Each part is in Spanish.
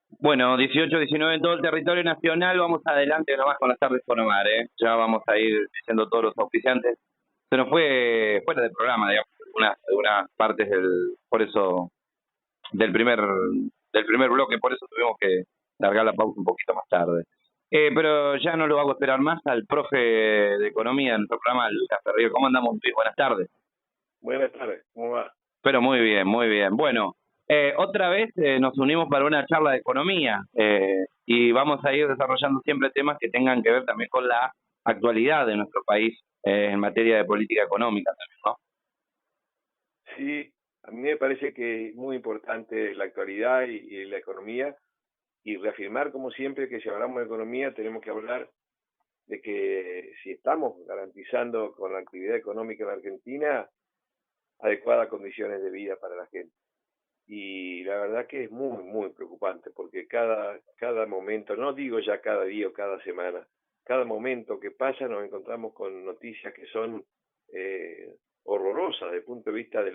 Bueno, 18, 19 en todo el territorio nacional. Vamos adelante nomás con las tardes por Omar, ¿eh? Ya vamos a ir diciendo todos los auspiciantes. Se nos fue fuera del programa, digamos, algunas partes por eso, del primer bloque, por eso tuvimos que largar la pausa un poquito más tarde. Pero ya no lo hago esperar más al profe de Economía de nuestro programa, Lucas Ferriero. ¿Cómo andamos, Luis? Buenas tardes. Buenas tardes, ¿cómo va? Pero muy bien, muy bien. Bueno, otra vez nos unimos para una charla de economía y vamos a ir desarrollando siempre temas que tengan que ver también con la actualidad de nuestro país en materia de política económica también, ¿no? Sí, a mí me parece que es muy importante la actualidad y la economía y reafirmar como siempre que si hablamos de economía tenemos que hablar de que si estamos garantizando con la actividad económica en Argentina adecuadas condiciones de vida para la gente. Y la verdad que es muy, muy preocupante porque cada momento, no digo ya cada día o cada semana, cada momento que pasa nos encontramos con noticias que son eh, horrorosas desde el punto de vista de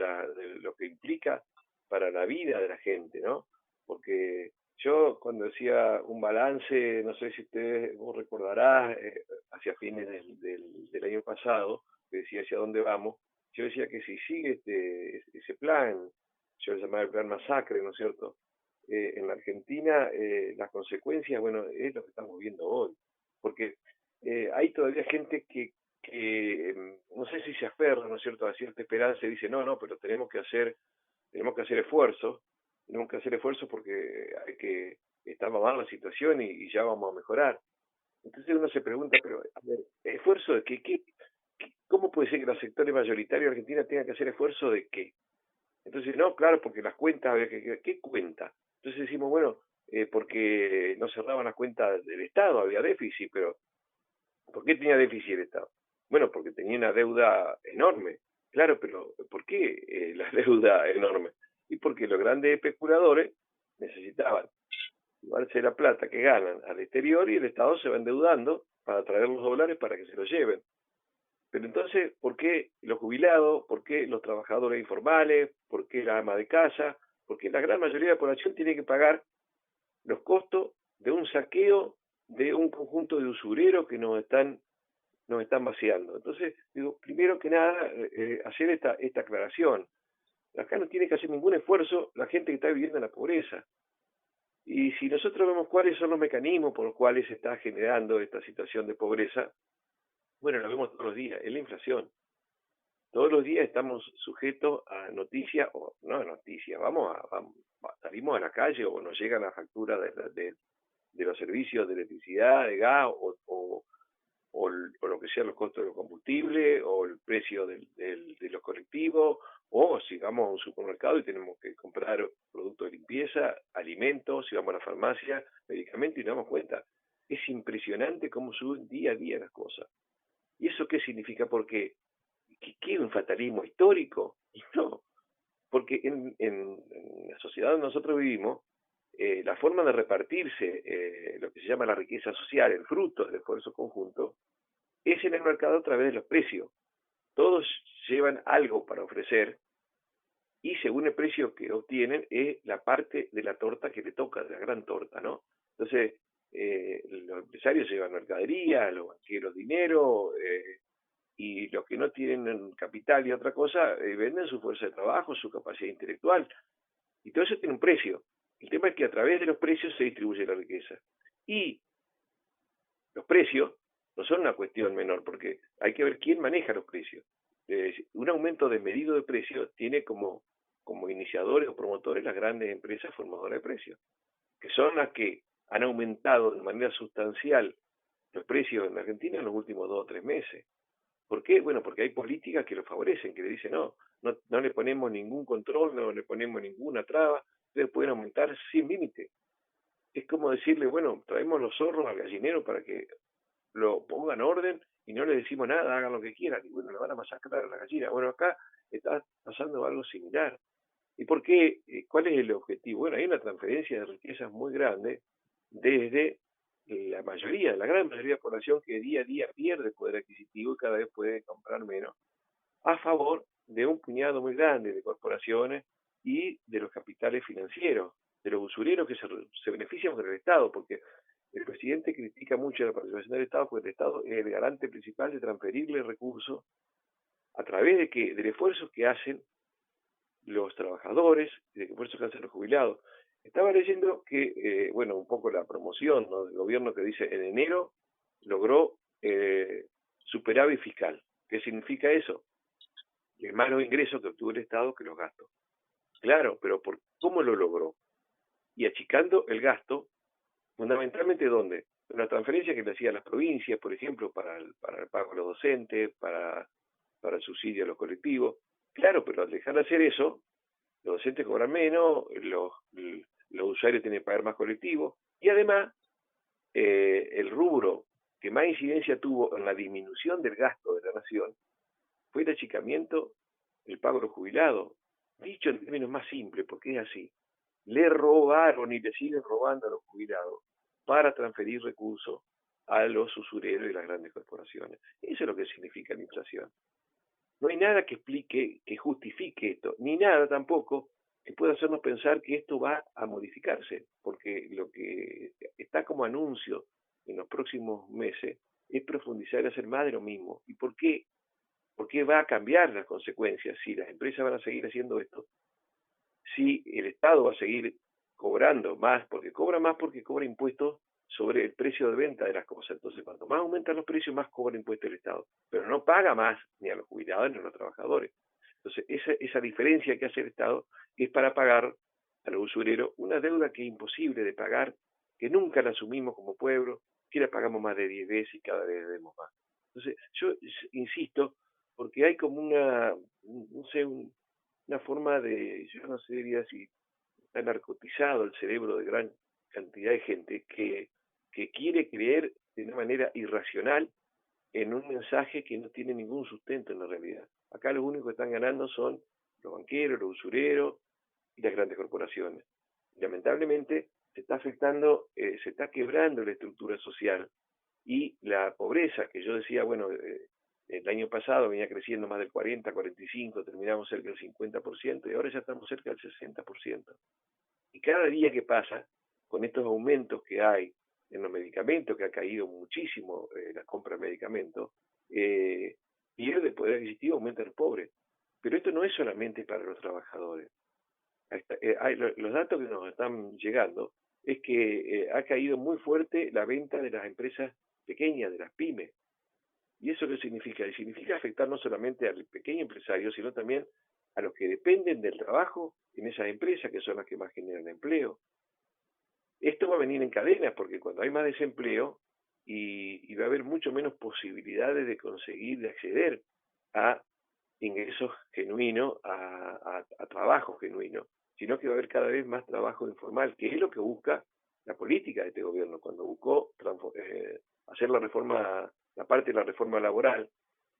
lo que implica para la vida de la gente, ¿no? Porque yo cuando decía un balance, no sé si vos recordarás, hacia fines del año pasado, que decía hacia dónde vamos, yo decía que si sigue ese plan, yo lo llamaba el plan masacre, ¿no es cierto? En la Argentina, las consecuencias, bueno, es lo que estamos viendo hoy, porque hay todavía gente que no sé si se aferra, ¿no es cierto?, a cierta esperanza y dice, no, no, pero tenemos que hacer esfuerzos porque está mal la situación y ya vamos a mejorar. Entonces uno se pregunta, pero, a ver, ¿esfuerzo de qué? ¿Cómo puede ser que los sectores mayoritarios de Argentina tengan que hacer esfuerzo de qué? Entonces, no, claro, porque las cuentas, había ¿qué cuenta? Entonces decimos, bueno, porque no cerraban las cuentas del Estado, había déficit, pero ¿por qué tenía déficit el Estado? Bueno, porque tenía una deuda enorme. Claro, pero ¿por qué la deuda enorme? Y porque los grandes especuladores necesitaban llevarse la plata que ganan al exterior y el Estado se va endeudando para traer los dólares para que se los lleven. Pero entonces, ¿por qué los jubilados? ¿Por qué los trabajadores informales? ¿Por qué la ama de casa? Porque la gran mayoría de la población tiene que pagar los costos de un saqueo de un conjunto de usureros que nos están vaciando. Entonces, digo, primero que nada, hacer esta aclaración. Acá no tiene que hacer ningún esfuerzo la gente que está viviendo en la pobreza. Y si nosotros vemos cuáles son los mecanismos por los cuales se está generando esta situación de pobreza, bueno, lo vemos todos los días, es la inflación. Todos los días estamos sujetos a noticias, o no a noticias, salimos a la calle o nos llegan las facturas de los servicios de electricidad, de gas, o lo que sea los costos de los combustibles, o el precio de los colectivos, o si vamos a un supermercado y tenemos que comprar productos de limpieza, alimentos, si vamos a la farmacia, medicamentos, y nos damos cuenta. Es impresionante cómo suben día a día las cosas. ¿Y eso qué significa? Porque ¿qué es un fatalismo histórico? Y no, porque en la sociedad donde nosotros vivimos, la forma de repartirse lo que se llama la riqueza social, el fruto del esfuerzo conjunto, es en el mercado a través de los precios. Todos llevan algo para ofrecer y según el precio que obtienen es la parte de la torta que le toca, de la gran torta, ¿no? Entonces, los empresarios llevan mercadería, los banqueros dinero, y los que no tienen capital y otra cosa, venden su fuerza de trabajo, su capacidad intelectual, y todo eso tiene un precio. El tema es que a través de los precios se distribuye la riqueza. Y los precios no son una cuestión menor, porque hay que ver quién maneja los precios. Un aumento desmedido de precios tiene como iniciadores o promotores las grandes empresas formadoras de precios, que son las que han aumentado de manera sustancial los precios en Argentina en los últimos 2 o 3 meses. ¿Por qué? Bueno, porque hay políticas que lo favorecen, que le dicen, no, no, no le ponemos ningún control, no le ponemos ninguna traba, ustedes pueden aumentar sin límite. Es como decirle, bueno, traemos los zorros al gallinero para que lo pongan orden y no le decimos nada, hagan lo que quieran, y bueno, le van a masacrar a la gallina. Bueno, acá está pasando algo similar. ¿Y por qué? ¿Cuál es el objetivo? Bueno, hay una transferencia de riquezas muy grande desde la gran mayoría de la población que día a día pierde poder adquisitivo y cada vez puede comprar menos, a favor de un puñado muy grande de corporaciones y de los capitales financieros. de los usureros que se benefician con el Estado, porque el presidente critica mucho la participación del Estado porque el Estado es el garante principal de transferirle recursos a través de del esfuerzo que hacen los trabajadores y del esfuerzo que hacen los jubilados. Estaba leyendo que, bueno, un poco la promoción, ¿no?, del gobierno, que dice en enero logró superávit fiscal. ¿Qué significa eso? Que más los ingresos que obtuvo el Estado que los gastos. Claro, pero ¿cómo lo logró? Y achicando el gasto, fundamentalmente, ¿dónde? En las transferencias que le hacían las provincias, por ejemplo, para el pago a los docentes, para el subsidio a los colectivos. Claro, pero al dejar de hacer eso, los docentes cobran menos, los usuarios tienen que pagar más colectivos, y además el rubro que más incidencia tuvo en la disminución del gasto de la nación fue el achicamiento del pago a los jubilados. Dicho en términos más simples, porque es así, le robaron y le siguen robando a los jubilados para transferir recursos a los usureros y las grandes corporaciones. Eso es lo que significa la inflación. No hay nada que explique, que justifique esto, ni nada tampoco que pueda hacernos pensar que esto va a modificarse, porque lo que está como anuncio en los próximos meses es profundizar y hacer más de lo mismo. ¿Y por qué? ¿Por qué va a cambiar las consecuencias si las empresas van a seguir haciendo esto? Si el Estado va a seguir cobrando más porque cobra impuestos sobre el precio de venta de las cosas. Entonces, cuanto más aumentan los precios, más cobra impuestos el Estado. Pero no paga más ni a los jubilados ni a los trabajadores. Entonces, esa diferencia que hace el Estado es para pagar a los usureros una deuda que es imposible de pagar, que nunca la asumimos como pueblo, que la pagamos más de 10 veces y cada vez debemos más. Entonces, yo insisto, porque hay como no sé, una forma de, yo no sé, diría si está narcotizado el cerebro de gran cantidad de gente que quiere creer de una manera irracional en un mensaje que no tiene ningún sustento en la realidad. Acá los únicos que están ganando son los banqueros, los usureros y las grandes corporaciones. Y lamentablemente se está afectando, se está quebrando la estructura social y la pobreza, que yo decía, bueno, el año pasado venía creciendo más del 40, 45, terminamos cerca del 50% y ahora ya estamos cerca del 60%. Y cada día que pasa, con estos aumentos que hay en los medicamentos, que ha caído muchísimo la compra de medicamentos, pierde poder adquisitivo, aumenta el pobre. Pero esto no es solamente para los trabajadores. Los datos que nos están llegando es que ha caído muy fuerte la venta de las empresas pequeñas, de las pymes. ¿Y eso qué significa? Y significa afectar no solamente al pequeño empresario, sino también a los que dependen del trabajo en esas empresas, que son las que más generan empleo. Esto va a venir en cadena, porque cuando hay más desempleo y va a haber mucho menos posibilidades de conseguir, de acceder a ingresos genuinos, a trabajo genuino, sino que va a haber cada vez más trabajo informal, que es lo que busca la política de este gobierno. Cuando buscó hacer la parte de la reforma laboral,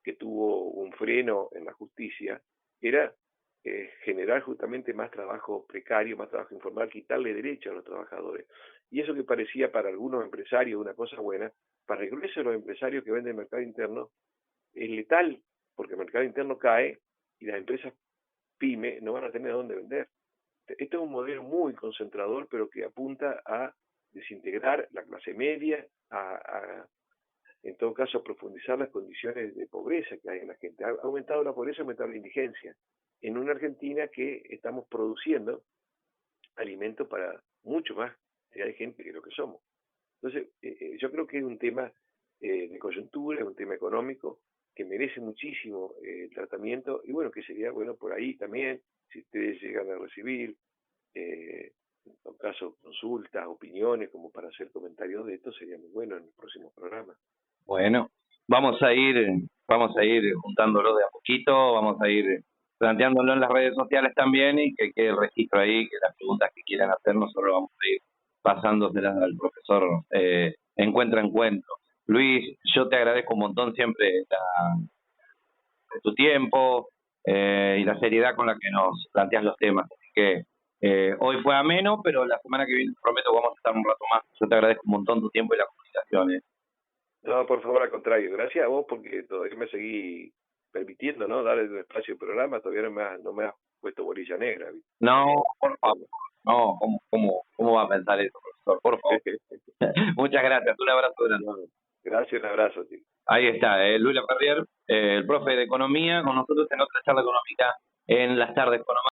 que tuvo un freno en la justicia, era generar justamente más trabajo precario, más trabajo informal, quitarle derecho a los trabajadores. Y eso que parecía para algunos empresarios una cosa buena, para el grueso de los empresarios que venden en el mercado interno, es letal, porque el mercado interno cae y las empresas pyme no van a tener dónde vender. Este es un modelo muy concentrador, pero que apunta a desintegrar la clase media, en todo caso, a profundizar las condiciones de pobreza que hay en la gente. Ha aumentado la pobreza, ha aumentado la indigencia. En una Argentina que estamos produciendo alimentos para mucho más de gente que lo que somos. Entonces, yo creo que es un tema de coyuntura, es un tema económico que merece muchísimo tratamiento y bueno, que sería bueno por ahí también, si ustedes llegan a recibir, en todo caso, consultas, opiniones, como para hacer comentarios de esto, sería muy bueno en el próximo programa. Bueno, vamos a ir juntándolo de a poquito, vamos a ir planteándolo en las redes sociales también y que quede el registro ahí, que las preguntas que quieran hacer nosotros vamos a ir pasándoselas al profesor encuentro a encuentro. Luis, yo te agradezco un montón siempre tu tiempo y la seriedad con la que nos planteas los temas. Así que hoy fue ameno, pero la semana que viene prometo que vamos a estar un rato más. Yo te agradezco un montón tu tiempo y la comunicación. No, por favor, al contrario. Gracias a vos porque todavía me seguí permitiendo, ¿no?, darle un espacio al programa. Todavía no me has puesto bolilla negra, ¿viste? No, por favor. No, ¿cómo va a pensar eso, profesor? Por favor. Muchas gracias, un abrazo grande. Bueno, gracias, un abrazo, tío. Ahí está, Luis Laferrier, el profe de Economía, con nosotros en otra charla económica en las tardes con Omar.